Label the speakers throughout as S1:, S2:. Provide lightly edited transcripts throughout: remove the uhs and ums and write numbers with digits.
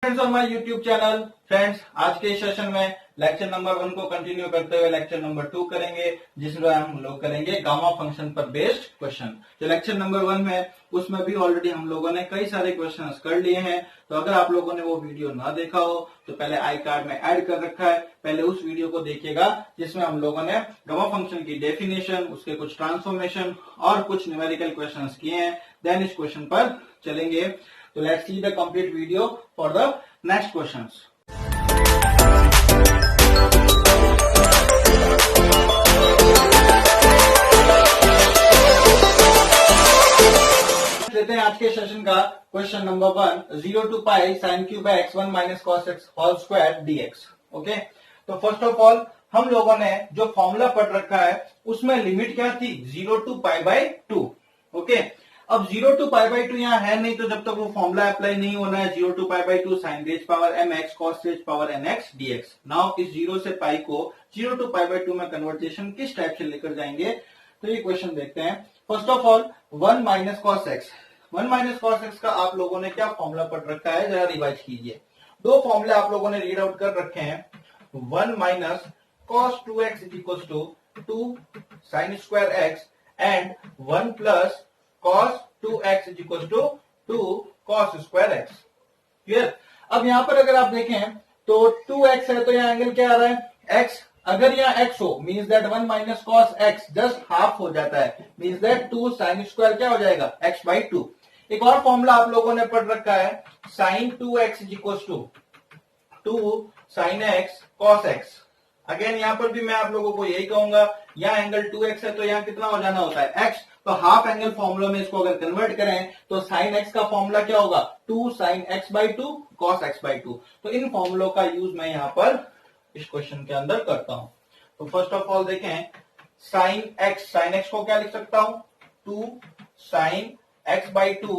S1: Friends on my YouTube channel. Friends, आज के session में लेक्चर नंबर 1 को कंटिन्यू करते हुए लेक्चर नंबर 2 करेंगे, जिसमें हम लोग करेंगे गामा फंक्शन पर बेस्ड क्वेश्चन। जो लेक्चर नंबर 1 में उसमें भी ऑलरेडी हम लोगों ने कई सारे क्वेश्चंस कर लिए हैं। तो अगर आप लोगों ने वो वीडियो ना देखा हो तो पहले आई कार्ड में ऐड कर रखा है, पहले उस वीडियो को देखिएगा जिसमें हम लोगों ने गामा फंक्शन की डेफिनेशन, उसके कुछ ट्रांसफॉर्मेशन और कुछ न्यूमेरिकल क्वेश्चन किए हैं। देन इस क्वेश्चन पर चलेंगे। So let's see the complete video for the next questions. लेते हैं आज के सेशन का question number 1, 0 to pi sin cube x 1 minus cos x whole square dx. Okay, तो फर्स्ट ऑफ ऑल हम लोगों ने जो फॉर्मूला पढ़ रखा है उसमें लिमिट क्या थी, 0 to pi by 2. ओके, अब 0 to pi by 2 यहाँ है नहीं, तो जब तक वो फॉर्मूला अप्लाई नहीं होना है 0 to pi by 2 sin raise power mx cos raise power nx dx. Now इस 0 से पाई को 0 to pi by 2 में कन्वर्टेशन किस टाइप से लेकर जाएंगे, तो ये क्वेश्चन देखते हैं। First of all 1 minus cos x, 1 minus cos x का आप लोगों ने क्या फॉर्मूला पढ़ रखा है, जरा रिवाइज कीजिए। दो फॉर्मूले आप लोगों ने रीड आउट कर रखे हैं। 1 minus cos 2x is equal to 2 sine square x and 1 plus cos 2x is equal to 2 cos square x. Clear. अब यहां पर अगर आप देखें तो 2x है तो यहां एंगल क्या आ रहा है, x. अगर यहां x हो means that 1 minus cos x just half हो जाता है, मीन्स दैट 2 साइन स्क्वायर क्या हो जाएगा, x बाई 2. एक और फॉर्मूला आप लोगों ने पढ़ रखा है, sine 2x is equal to 2 sine x cos x. Again यहां पर भी मैं आप लोगों को यही कहूंगा, यहां एंगल 2x है तो यहां कितना हो जाना होता है, x. तो हाफ एंगल फॉर्मूला में इसको अगर कन्वर्ट करें तो साइन x का फॉर्मूला क्या होगा, 2 sine x by 2 cos x by 2. तो इन फॉर्मूलों का यूज मैं यहां पर इस क्वेश्चन के अंदर करता हूं। तो फर्स्ट ऑफ ऑल देखें, साइन x को क्या लिख सकता हूं, 2 sine x by 2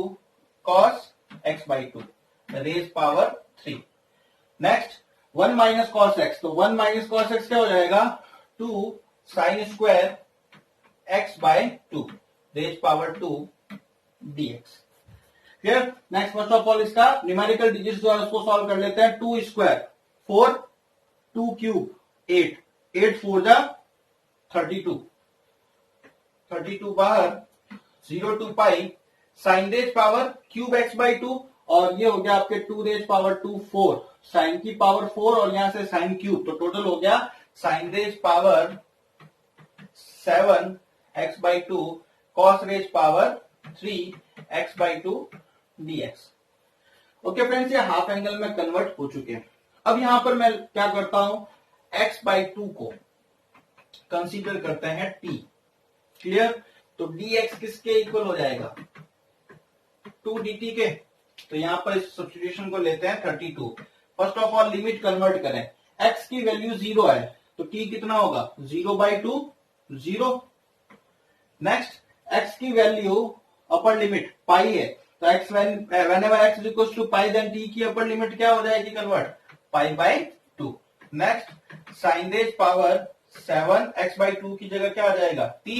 S1: cos x by 2 raise power 3. Next 1 minus cos x, तो 1 माइनस कॉस x क्या हो जाएगा, 2 sine square x by 2 raise power 2 dx. Clear. Next first of all इसका न्यूमेरिकल डिजिट्स जो है उसको सॉल्व कर लेते हैं। 2 स्क्वायर 4, 2 क्यूब 8, 8 4 जा 32, 32 बाहर 0 to pi sine raise power cube x by 2 और ये हो गया आपके 2 रेज पावर 2 4 साइन की पावर 4 और यहां से साइन क्यूब, तो टोटल हो गया sine raise power 7 x by 2 cos raise power 3 x by 2 dx. Okay friends, ये हाफ एंगल में कन्वर्ट हो चुके हैं। अब यहां पर मैं क्या करता हूं, x बाई 2 को कंसीडर करते हैं t. क्लियर। तो dx किसके इक्वल हो जाएगा, 2 dt के। तो यहां पर इस सब्स्टिट्यूशन को लेते हैं 32. First of all limit convert करें, x की वैल्यू 0 है तो t कितना होगा, 0 बाई 2 0. नेक्स्ट x की वैल्यू अपर लिमिट पाई है, तो x whenever x is equals to pi then t की अपर लिमिट क्या हो जाएगी, convert pi by 2. Next sine raise power 7 x by 2 की जगह क्या हो जाएगा, t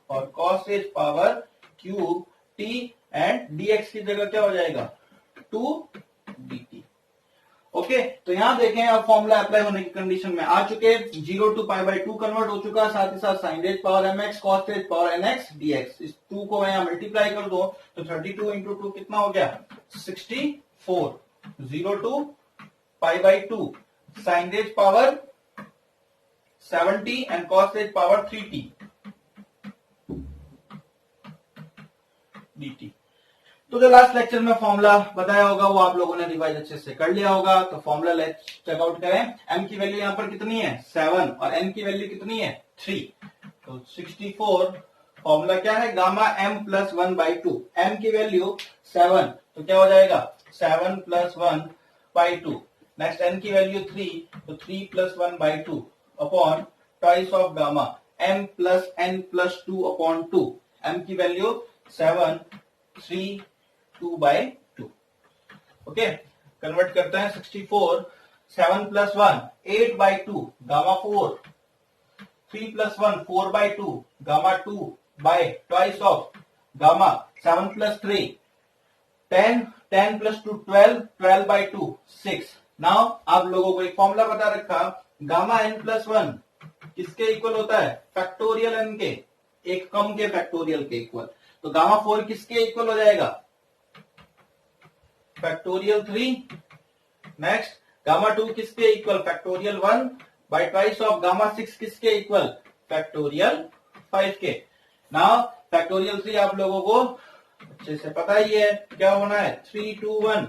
S1: और cos raise power cube t and dx की जगह क्या हो जाएगा, 2 dt. ओके, तो यहां देखें अब फॉर्मूला अप्लाई होने की कंडीशन में आ चुके, 0 टू पाई बाई 2 कन्वर्ट हो चुका, साथ ही साथ sine raise power mx cos raise power nx dx. इस 2 को मैं यहां मल्टीप्लाई कर दो तो 32 इंटू 2 कितना हो गया, 64. 0 to pi by 2 sine raise power 70 and cos raise power 3t dt. तो जो लास्ट लेक्चर में फॉर्मूला बताया होगा वो आप लोगों ने रिवाइज अच्छे से कर लिया होगा। तो फॉर्मूला लेट्स चेकआउट करें। m की वैल्यू यहां पर कितनी है, 7 और n की वैल्यू कितनी है, 3. तो 64 फॉर्मूला क्या है, gamma m plus 1 by 2. m की वैल्यू 7 तो क्या हो जाएगा, 7 प्लस 1 बाई 2. नेक्स्ट n की वैल्यू 3 तो 3 plus 1 by 2 upon twice of gamma m plus n plus 2 upon 2. m की वैल्यू 7 3 2 बाई 2. ओके, कन्वर्ट करते हैं 64, 7 plus 1 8 by 2 gamma 4, 3 plus 1 4 by 2 gamma 2 bye twice of gamma 7 plus 3 10, 10 plus 2 12, 12 by 2 6। Now आप लोगों को एक formula बता रखा, gamma n plus 1 किसके इक्वल होता है? फैक्टोरियल n के, एक कम के फैक्टोरियल के इक्वल। तो गामा 4 किसके इक्वल हो जाएगा? फैक्टोरियल 3। नेक्स्ट गामा 2 किसके equal? Factorial 1 by twice of gamma 6 किसके इक्वल? फैक्टोरियल 5 के। नाउ फैक्टोरियल 3 आप लोगों को अच्छे से पता ही है क्या होना है, 3 2 1।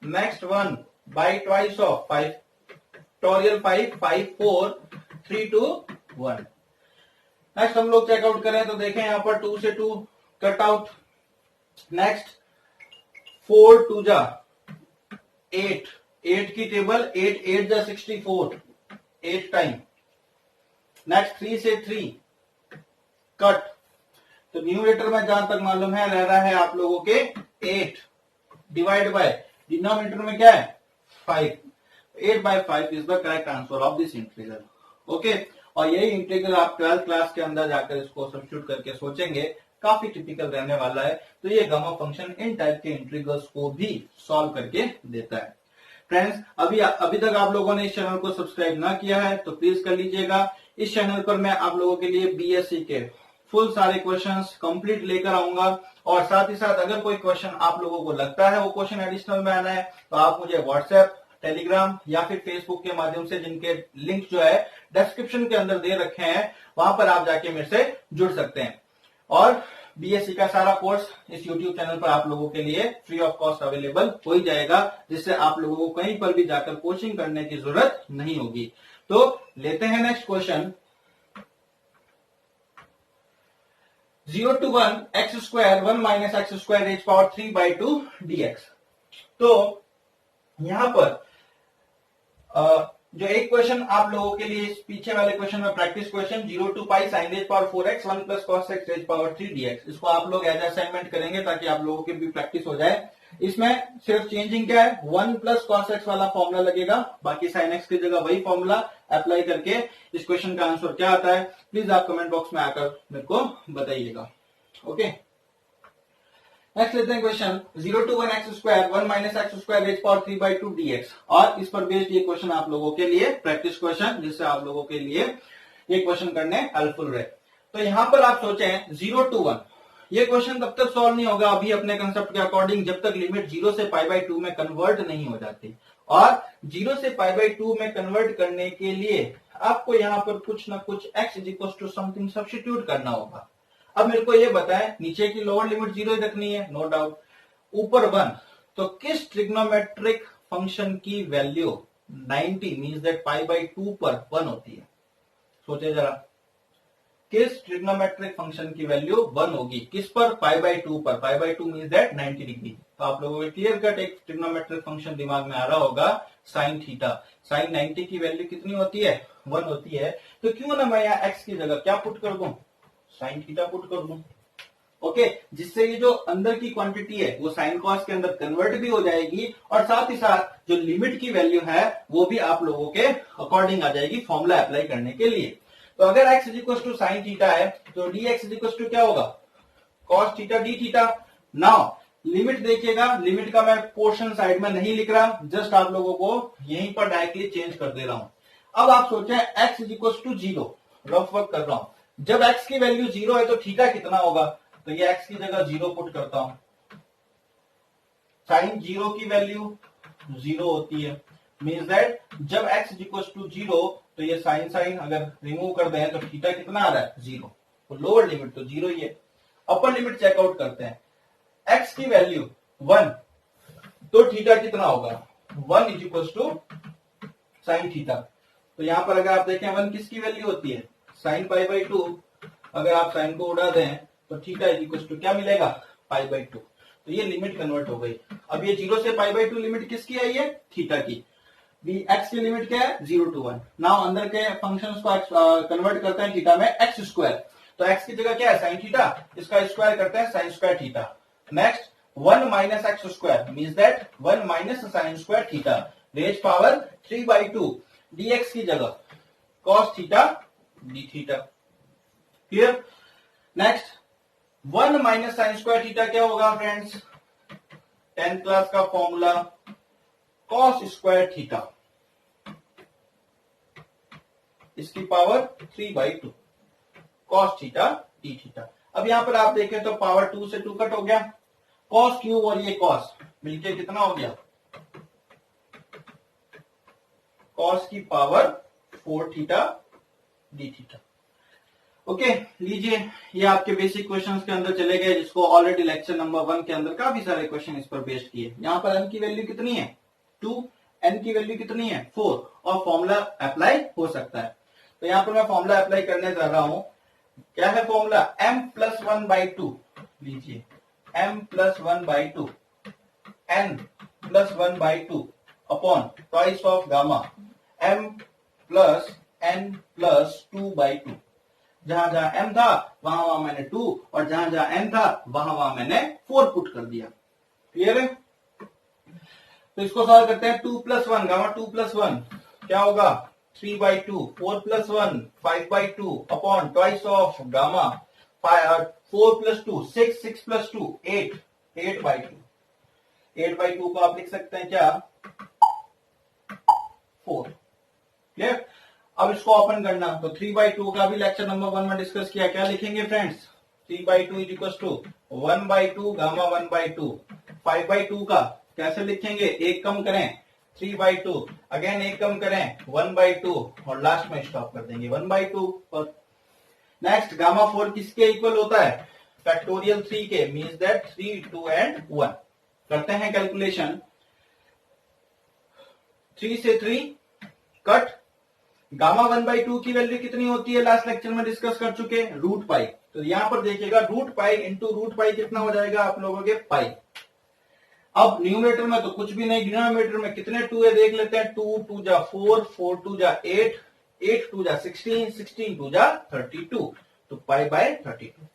S1: Next 1 by twice of factorial 5 5 4 3 2 1। Next हम लोग चेकआउट करें तो देखें यहां पर 2 से 2 कट आउट। नेक्स्ट 4 2 जा 8, 8 की टेबल 8 8 जा 64 8 टाइम। नेक्स्ट 3 से 3 कट, तो न्यूमरेटर में जहां तक मालूम है रह रहा है आप लोगों के 8 डिवाइड बाय डिनोमिनेटर में क्या है 5। 8 by 5 is the correct answer of this integral. Okay, और यही इंटीग्रल आप 12th क्लास के अंदर जाकर इसको सब्स्टिट्यूट करके सोचेंगे, काफी टिपिकल रहने वाला है। तो ये गामा फंक्शन इन टाइप के इंटीग्रल्स को भी सॉल्व करके देता है। फ्रेंड्स, अभी तक आप लोगों ने इस चैनल को सब्सक्राइब ना किया है तो प्लीज कर लीजिएगा। इस चैनल पर मैं आप लोगों के लिए बीएससी के फुल सारे क्वेश्चंस कंप्लीट लेकर आऊंगा, और साथ ही साथ अगर कोई क्वेश्चन आप लोगों को लगता है वो क्वेश्चन एडिशनल में आना है तो आप मुझे व्हाट्सएप, टेलीग्राम या फिर फेसबुक के माध्यम से, जिनके लिंक जो है डिस्क्रिप्शन के अंदर दे रखे हैं, वहां पर आप जाके मेरे से जुड़ सकते हैं। और बीएससी का सारा कोर्स इस यूट्यूब चैनल पर आप लोगों के लिए फ्री ऑफ कॉस्ट अवेलेबल हो ही जाएगा, जिससे आप लोगों को कहीं पर भी जाकर कोचिंग करने की जरूरत नहीं होगी। तो लेते हैं next question. 0 to 1 x square 1 minus x square raised power 3 by 2 dx। तो यहां पर जो एक क्वेश्चन आप लोगों के लिए इस पीछे वाले क्वेश्चन में practice question 0 to pi sine raise power 4x 1 plus cos x raise power 3 dx, इसको आप लोग एज असाइनमेंट करेंगे ताकि आप लोगों की भी प्रैक्टिस हो जाए। इसमें सिर्फ चेंजिंग क्या है, 1 प्लस कॉस x वाला फॉर्मूला लगेगा, बाकी साइन x की जगह वही फॉर्मूला अप्लाई करके इस क्वेश्चन का आंसर क्या आता है प्लीज आप कमेंट बॉक्स में आकर मेरे को बताइएगा। ओके, नेक्स्ट लेते हैं question 0 to 1 x square 1 minus x square raised power 3 by 2 dx, और इस पर बेस्ड ये क्वेश्चन आप लोगों के लिए प्रैक्टिस क्वेश्चन, जिससे आप लोगों के लिए ये क्वेश्चन करने हेल्पफुल रहे। तो यहां पर आप सोचें 0 to 1, ये क्वेश्चन तब तक सॉल्व नहीं होगा अभी अपने कंसेप्ट के अकॉर्डिंग जब तक लिमिट 0 से पाई बाई 2 में कन्वर्ट नहीं हो जाती, और 0 से पाई बाई 2 में कन्वर्ट करने के लिए आपको यहां पर कुछ ना कुछ x is equal to something substitute करना होगा। अब मेरे को ये बताएं, नीचे की लोअर लिमिट 0 रखनी है, नो डाउट, ऊपर 1, तो किस ट्रिग्नोमेट्रिक फंक्शन की value 90 means that pi by 2 पर 1 होती है? सोचे जरा, किस ट्रिग्नोमेट्रिक फंक्शन की वैल्यू 1 होगी, किस पर? पाई बाई 2 पर। पाई बाई 2 मींस दैट 90 डिग्री। तो आप लोगों को क्लियर कट एक ट्रिग्नोमेट्रिक फंक्शन दिमाग में आ रहा होगा, साइन थीटा। साइन 90 की वैल्यू कितनी होती है? 1 होती है। तो क्यों ना मैं यहाँ x की जगह क्या पुट कर दूं? साइन थीटा पुट कर दूं। ओके, जिससे ये जो अंदर की क्वांटिटी है वो साइन कॉस के अंदर कन्वर्ट भी हो जाएगी, और साथ ही साथ जो लिमिट की वैल्यू है वो भी आप लोगों के अकॉर्डिंग आ जाएगी फॉर्मूला अप्लाई करने के लिए। तो अगर x is equal to sine theta है तो dx इज इक्वल टू क्या होगा? Cos theta d theta. Now limit देखिएगा, लिमिट का मैं पोर्शन साइड में नहीं लिख रहा, जस्ट आप लोगों को यहीं पर डायरेक्टली चेंज कर दे रहा हूं। अब आप सोचें x is equal to 0, rough work कर रहा हूं, जब x की वैल्यू 0 है तो थीटा कितना होगा? तो ये x की जगह 0 पुट करता हूं। साइन 0 की वैल्यू 0 होती है, मींस दैट जब x इक्वल टू 0 तो ये साइन साइन अगर रिमूव कर दें तो थीटा कितना आ रहा है? 0। तो लोअर लिमिट तो 0 ही है। अपर लिमिट चेकआउट करते हैं, x की वैल्यू 1 तो थीटा कितना होगा? 1 is equal to sine theta. तो यहां पर अगर आप देखें 1 किसकी वैल्यू होती है? Sine pi by 2। अगर आप साइन को उड़ा दें तो थीटा इज इक्वल टू क्या मिलेगा? पाई बाई 2। तो ये लिमिट कन्वर्ट हो गई। अब ये 0 से पाई बाई 2 लिमिट किसकी आई है? थीटा की। x की लिमिट क्या है? 0 to 1। नाउ अंदर के फंक्शंस को कन्वर्ट करते हैं थीटा में x स्क्वायर, तो x की जगह क्या है? साइन थीटा, इसका स्क्वायर करते हैं sine square theta. Next 1 minus x square means that 1 minus sine square theta raise power 3 by 2 dx की जगह cos theta d theta. Clear? Next 1 minus sine square theta क्या होगा फ्रेंड्स? 10th क्लास का formula cos square theta, इसकी पावर 3/2 cos theta d theta. अब यहां पर आप देखें तो पावर 2 से 2 कट हो गया, कॉस क्यूब और ये कॉस मिलके कितना हो गया, कॉस की power 4 theta d theta. Okay, लीजिए ये आपके बेसिक क्वेश्चंस के अंदर चले गए, जिसको ऑलरेडी लेक्चर नंबर 1 के अंदर काफी सारे क्वेश्चन इस पर बेस्ड किए। यहां पर n की वैल्यू कितनी है 2, n की वैल्यू कितनी है 4 और फॉर्मूला अप्लाई हो सकता है। तो यहां पर मैं फॉर्मूला अप्लाई करने जा रहा हूं। क्या है फॉर्मूला, m+1/2, लीजिए m+1/2 n+1/2 upon twice of gamma m+n+2/2। जहां जहां m था वहां मैंने 2 और जहां जहां n था वहां मैंने 4 पुट कर दिया। क्लियर है? तो इसको सॉल्व करते हैं। 2+1 गामा 2+1 क्या होगा 3/2, 4+1 5/2 अपॉन ट्वाइस ऑफ गामा 4+2 6, 6+2 8, 8/2। 8/2 को आप लिख सकते हैं क्या 4। क्लियर? अब इसको ओपन करना, तो 3/2 का भी लेक्चर नंबर 1 में डिस्कस किया। क्या लिखेंगे friends, 3/2 is equal to 1/2 gamma 1/2। 5/2 का कैसे लिखेंगे, एक कम करें 3/2, अगेन एक कम करें 1/2 और लास्ट में स्टॉप कर देंगे 1/2 पर। नेक्स्ट गामा 4 किसके इक्वल होता है, फैक्टोरियल 3 के, मींस दैट 3, 2 एंड 1। करते हैं कैलकुलेशन, 3 से 3 कट, गामा 1/2 की वैल्यू कितनी होती है, लास्ट लेक्चर में डिस्कस कर चुके, √π। तो यहां पर देखिएगा √π इंटू √π कितना हो जाएगा आप लोगों के पाई। अब न्यूमरेटर में तो कुछ भी नहीं, डिनोमिनेटर में कितने 2 है देख लेते हैं। 2 2 जा 4, 4 2 जा 8, 8 2 जा 16, 16 2 जा 32, तो π/32।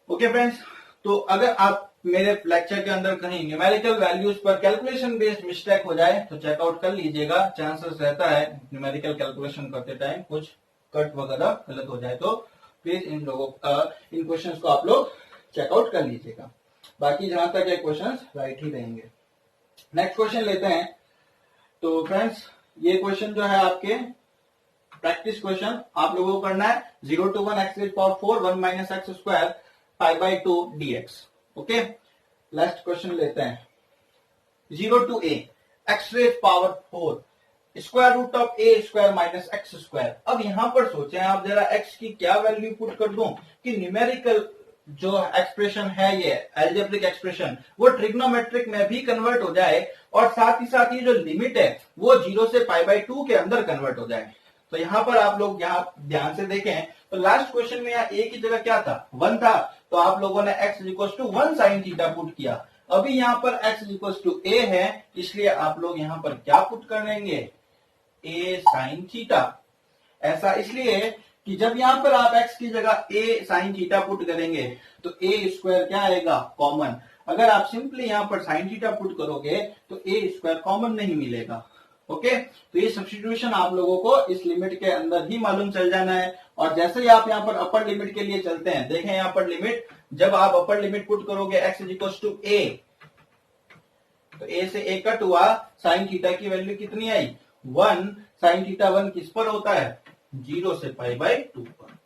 S1: ओके फ्रेंड्स, तो अगर आप मेरे लेक्चर के अंदर कहीं न्यूमेरिकल वैल्यूज पर कैलकुलेशन बेस्ड मिस्टेक हो जाए तो चेकआउट कर लीजिएगा। चांसेस रहता है न्यूमेरिकल कैलकुलेशन करते टाइम कुछ कट वगैरह गलत हो जाए, तो प्लीज इन क्वेश्चंस को आप लोग चेकआउट कर लीजिएगा। बाकी जहां तक ये क्वेश्चंस राइट ही रहेंगे। नेक्स्ट क्वेश्चन लेते हैं। तो फ्रेंड्स ये क्वेश्चन जो है आपके प्रैक्टिस क्वेश्चन आप लोगों को करना है। 0 to 1 x⁴ 1 - x² π/2 dx। Okay, last question लेते हैं। 0 to a x⁴ square root of a² - x²। अब यहां पर सोचें आप जरा x की क्या वैल्यू पुट कर दूं कि न्यूमेरिकल जो एक्सप्रेशन है ये एल्जेब्रिक एक्सप्रेशन वो ट्रिग्नोमेट्रिक में भी कन्वर्ट हो जाए और साथ ही ये जो लिमिट है वो 0 से π/2 के अंदर कन्वर्ट हो जाए। तो यहां पर आप लोग यहां ध्यान से देखें तो लास्ट क्वेश्चन में यहाँ a की जगह क्या था 1 था, तो आप लोगों ने x = 1 sin थीटा पुट किया। अभी यहां पर x = a है, इसलिए आप लोग यहां पर क्या पुट करेंगे a sin थीटा। ऐसा इसलिए कि जब यहां पर आप x की जगह a sin थीटा पुट करेंगे तो a² क्या आएगा कॉमन। अगर आप सिंपली यहां पर sin थीटा पुट करोगे तो a² कॉमन नहीं मिलेगा। ओके, तो ये सब्स्टिट्यूशन आप लोगों को इस लिमिट के अंदर ही मालूम चल जाना है। और जैसे ही आप यहां पर अपर लिमिट के लिए चलते हैं, देखें यहां पर लिमिट, जब आप अपर लिमिट पुट करोगे x = a, तो a से a कट हुआ, sin थीटा की वैल्यू कितनी आई 1। sin थीटा 1 किस पर होता है 0 से π/2 पर।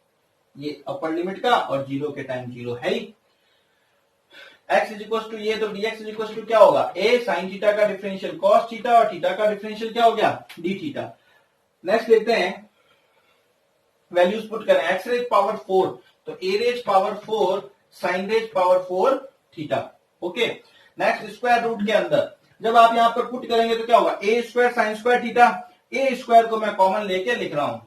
S1: ये अपर लिमिट का और 0 के टाइम 0 है ही। x = ये, तो dx = क्या होगा a sin थीटा का डिफरेंशियल cos थीटा और थीटा का डिफरेंशियल क्या हो गया d थीटा। नेक्स्ट लेते हैं, वैल्यूज पुट करें x⁴ तो a⁴ sin⁴ theta. Okay, next square root के अंदर जब आप यहां पर पुट करेंगे तो क्या होगा a² sin² थीटा। a² को मैं कॉमन लेके लिख रहा हूं,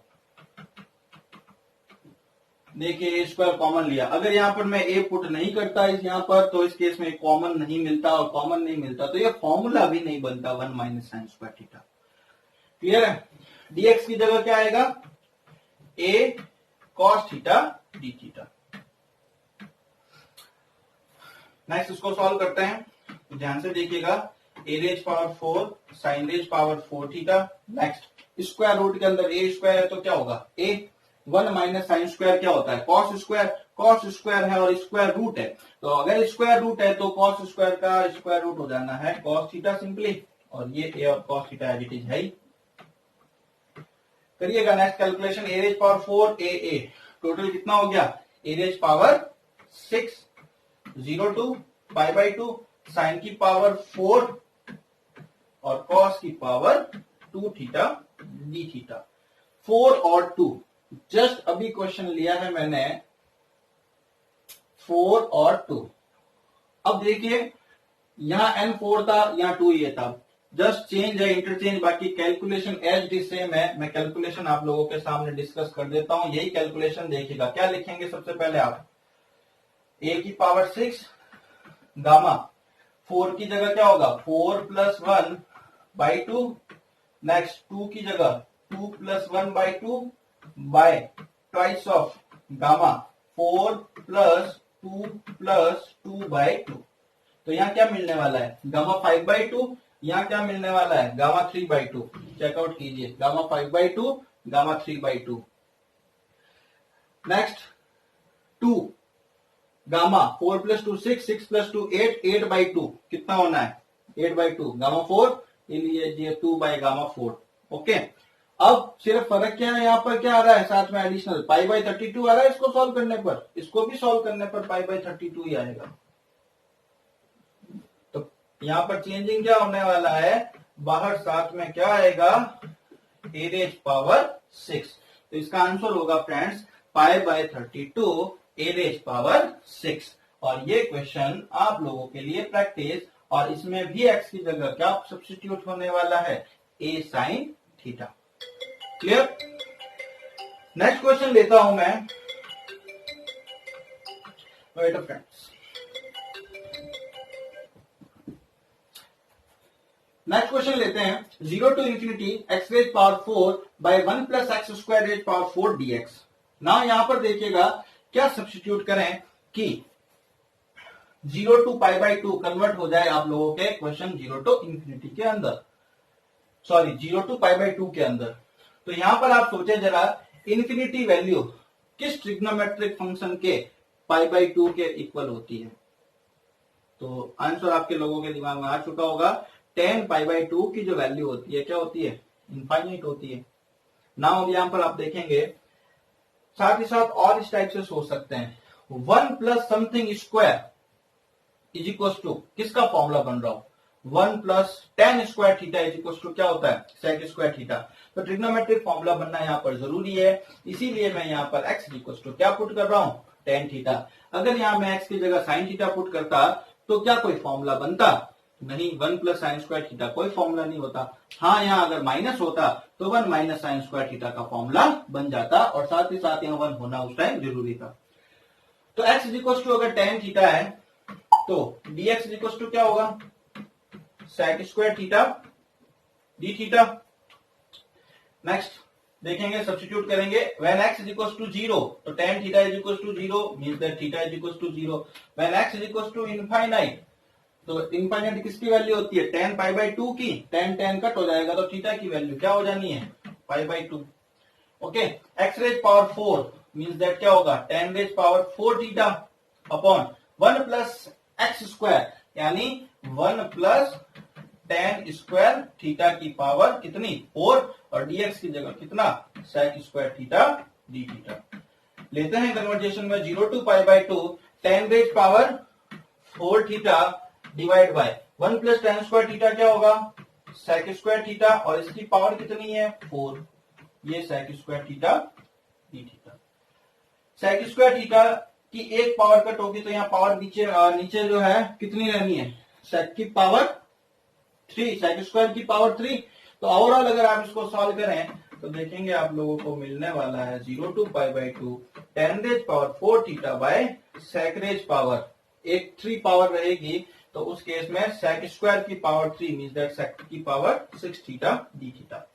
S1: देखिए a² कॉमन लिया। अगर यहां पर मैं a पुट नहीं करता यहां पर, तो इस केस में कॉमन नहीं मिलता, और कॉमन नहीं मिलता तो ये फॉर्मूला भी नहीं बनता 1 - sin² थीटा। क्लियर है? dx की जगह क्या आएगा a cos theta d theta. Next इसको सॉल्व करते हैं, तो ध्यान से देखिएगा a⁴ sin⁴ theta. Next square root के अंदर a² है तो क्या होगा a, 1 माइनस साइन स्क्वायर क्या होता है, कॉस स्क्वायर। कॉस स्क्वायर है और स्क्वायर रूट है, तो अगर स्क्वायर रूट है तो कॉस स्क्वायर का स्क्वायर रूट हो जाना है कॉस थीटा सिंपली, और ये ए और cos theta as it is है ही। करिएगा next calculation, A raise power 4 A total कितना हो गया, A raise power 6 0 to pi by 2 sine की पावर 4 और कॉस की पावर 2 थीटा डी थीटा। 4 और 2 जस्ट अभी क्वेश्चन लिया है मैंने, 4 और 2। अब देखिए यहां n4 था, यहां 2 ये था, जस्ट चेंज है, इंटरचेंज, बाकी calculation as it is same है। मैं कैलकुलेशन आप लोगों के सामने डिस्कस कर देता हूं, यही कैलकुलेशन देखिएगा। क्या लिखेंगे सबसे पहले आप, a की पावर 6 गामा, 4 की जगह क्या होगा 4 प्लस 1 बाई 2, नेक्स्ट 2 की जगह 2 plus 1 by 2 bye twice of gamma 4 plus 2 by 2। तो यहाँ क्या मिलने वाला है, गामा 5 बाई 2, यहाँ क्या मिलने वाला है, गामा 3 बाई 2। चेकआउट कीजिए, gamma 5 by 2, gamma 3 by 2। Next 2 gamma 4 plus 2 6, 6 plus 2 8, 8 by 2 कितना होना है 8 बाई 2, गामा 4, ये 2 बाई गामा 4। ओके, अब सिर्फ फर्क क्या है, यहाँ पर क्या आ रहा है साथ में एडिशनल पाई बाई 32 आ रहा है, इसको सॉल्व करने पर, इसको भी सॉल्व करने पर पाई बाई 32 ही आएगा। तो यहाँ पर चेंजिंग क्या होने वाला है, बाहर साथ में क्या आएगा, ए रेज पावर 6। तो इसका आंसर होगा friends pi by 32 a raise power 6। और ये क्वेश्चन आप लोगों के लिए प्रैक्टिस, और इसमें भी एक्स की जगह क्या सब्स्टिट्यूट होने वाला है, A sine theta. Clear. Next question लेता हूं मैं, वेट फ्रेंड्स, नेक्स्ट क्वेश्चन लेते हैं, 0 to infinity x raise power 4 by 1 plus x square raise power 4 dx. ना यहां पर देखिएगा क्या सब्स्टिट्यूट करें कि 0 टू पाई बाई 2 कन्वर्ट हो जाए आप लोगों के क्वेश्चन 0 टू इंफिनिटी के अंदर, सॉरी 0 टू पाई बाई 2 के अंदर। तो यहां पर आप सोचे जरा, इंफिनिटी वैल्यू किस ट्रिग्नोमेट्रिक फंक्शन के पाई बाई 2 के इक्वल होती है। तो आंसर आपके लोगों के दिमाग में आ चुका होगा, tan पाई बाई 2 की जो वैल्यू होती है क्या होती है, इनफाइनाइट होती है। नाउ यहां पर आप देखेंगे, साथ ही साथ और इस टाइप से सोच सकते हैं, 1 plus something square is equal to, किसका फॉर्मूला बन रहा हो, 1 plus tan square theta is equal to क्या होता है, sec स्क्वायर थीटा। तो ट्रिग्नोमेट्रिक फॉर्मूला बनना यहाँ पर जरूरी है, इसीलिए मैं यहाँ पर x इक्वल टू क्या पुट कर रहा हूं, tan थीटा। अगर यहाँ मैं x की जगह sin थीटा पुट करता तो क्या कोई फॉर्मूला बनता, नहीं, 1 प्लस साइन स्क्वायर थीटा कोई फॉर्मूला नहीं होता। हाँ, यहाँ अगर माइनस होता तो 1 माइनस साइन स्क्वायर थीटा का फॉर्मूला बन जाता, और साथ ही साथ यहाँ 1 होना उस टाइम जरूरी था। तो x इक्वल टू अगर tan थीटा है तो dx इक्वल टू क्या होगा, sec square theta d theta. Next देखेंगे, सब्स्टिट्यूट करेंगे, when x is equal to 0 तो tan theta is equal to 0 means that theta is equal to 0। When x is equal to infinite, तो infinite किसकी value होती है, tan pi by 2 की, tan cut हो जाएगा तो थीटा की वैल्यू क्या हो जानी है, pi by 2। Okay, x raise power 4 means that क्या होगा, tan raise power 4 theta upon 1 plus x square, यानी 1 प्लस tan स्क्वायर थीटा की पावर कितनी 4, और dx की जगह कितना sec square theta d theta. लेते हैं कन्वर्जेशन में, 0 to pi by 2 tan raise power 4 theta divide by 1 plus tan square theta क्या होगा, sec स्क्वायर थीटा, और इसकी पावर कितनी है 4, ये sec square theta d theta. sec square theta की एक पावर कट होगी तो यहाँ पावर नीचे जो है कितनी रहनी है, sec की पावर 3, sec स्क्वायर की पावर 3। तो ओवरऑल अगर आप इसको सॉल्व करें तो देखेंगे आप लोगों को मिलने वाला है 0 to pi by 2 tan raise power 4 theta by sec raise power, एक 3 पावर रहेगी तो उस केस में sec स्क्वायर की पावर 3 मींस दैट sec की power 6 theta d theta.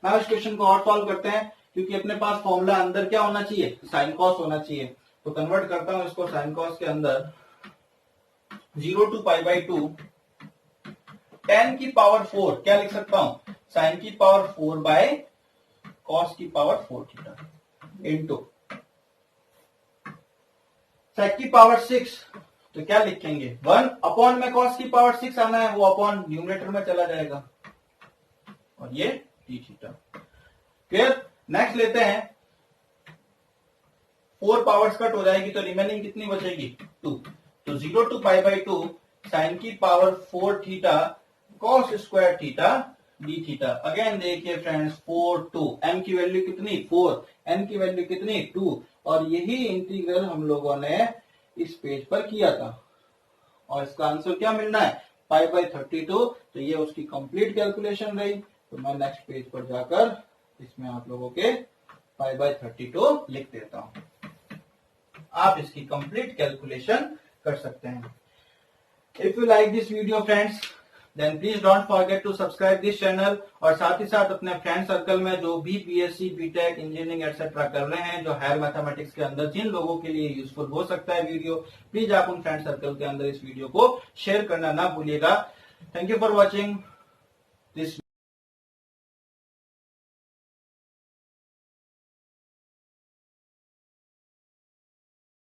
S1: Now इस क्वेश्चन को और सॉल्व करते हैं, क्योंकि अपने पास फॉर्मूला अंदर क्या होना चाहिए, साइन कॉस होना चाहिए। तो कन्वर्ट करता हूं इसको साइन कॉस के अंदर, 0 टू पाई बाई 2 tan की पावर 4 क्या लिख सकता हूं, साइन की पावर 4 बाय कॉस की पावर 4 थीटा। इंटू सेक की पावर 6, तो क्या लिखेंगे 1 अपॉन में कॉस की पावर 6 आना है, वो अपॉन न्यूमरेटर में चला जाएगा और ये डी थीटा। क्लियर। नेक्स्ट लेते हैं, 4 पावर्स कट हो जाएगी तो रिमेनिंग कितनी बचेगी 2, तो 0 टू पाई बाई 2 साइन की power 4 theta cos square theta d theta. Again देखिए फ्रेंड्स 4 2, m की वैल्यू कितनी 4, n की वैल्यू कितनी 2, और यही इंटीग्रल हम लोगों ने इस पेज पर किया था और इसका आंसर क्या मिलना है पाई बाई 32। तो ये उसकी कंप्लीट कैलकुलेशन रही। तो मैं नेक्स्ट पेज पर जाकर इसमें आप लोगों के पाई बाई 32 लिख देता हूं, आप इसकी कंप्लीट कैलकुलेशन कर सकते हैं। If you like this video friends, then please don't forget to subscribe this channel, और साथ ही साथ अपने फ्रेंड सर्कल में जो भी बीएससी बीटेक इंजीनियरिंग एक्सेट्रा कर रहे हैं, जो हायर मैथमेटिक्स के अंदर जिन लोगों के लिए यूजफुल हो सकता है वीडियो, प्लीज आप उन फ्रेंड सर्कल के अंदर इस वीडियो को शेयर करना ना भूलिएगा। Thank you for watching this.